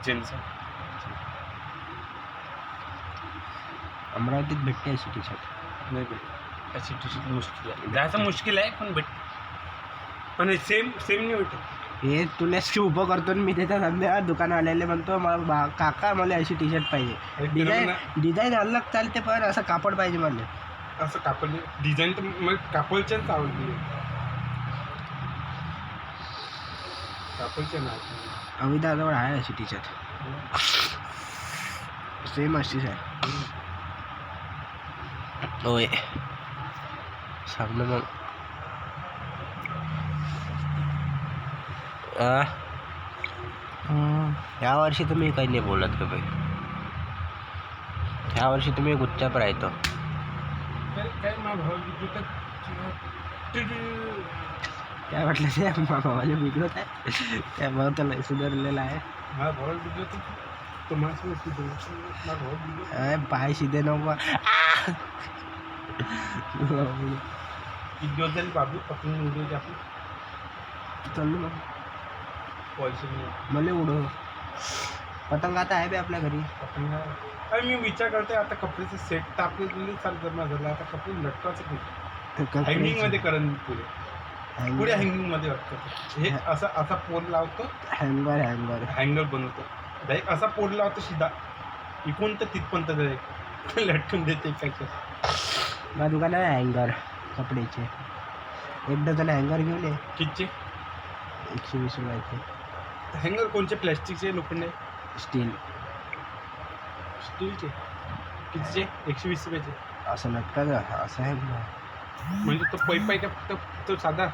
जेंट्सचा. अमरावतीत भेटते अशी टी शर्ट. नाही भेट अशी टी शर्ट मुश्किल आहे, जायचं मुश्किल आहे पण भेट, पण सेम नाही भेटत. हे तुला उभं करतो मी त्याच्या संध्या दुकानवाल्याला म्हणतो काका मला अशी टी शर्ट पाहिजे. डिझाईन अलग चालते पण असं कापड पाहिजे मला. असं कापड डिझाईन तर मला कापडच्याच आवडली, कापडच्या नाही. अविदाजवळ आहे अशी टी शर्ट, सेम अशीच आहे. होय सांग ना मग. यावर्षी तुम्ही काही नाही बोलत का भाई? यावर्षी तुम्ही गुच्चाप राहतो. काय काय म्हटलं ते भावाला बिघडत आहे, त्या भाव त्याला सुधारलेला आहे. माझा भाऊ बिघडतो तो माझा भाऊ बिघडतो. पाय शिदे नको. किती दिवस झाले बाबू पकडून उडवते आपण. चाललो मग पैसे मला उडव. पतंग आता आहे बे आपल्या घरी. पतंग अरे मी विचार करते आता कपड्याचं सेट तर आपल्याला चालतं माझं, आता कपडे लटकायचं हँगिंगमध्ये करेन पुढे हँगिंगमध्ये वाटतं. हे असा पोल लावतो, हँगर बनवतो डायरेक्ट, असा पोल लावतो सीधा इकून तर तिथपर्यंत डायरेक्ट लटकून देते. माझ्या दुकानात आहे हँगर कपड्याचे. एक डझन हँगर घेऊन ये. कितीचे? 120 रुपयाचे. हँगर कोणचे? प्लॅस्टिकचे, लोखंडे, स्टीलचे? कितीचे? 120 रुपयाचे. असं लटका का? असं आहे म्हणजे तो पैप आहे का फक्त तो साधा?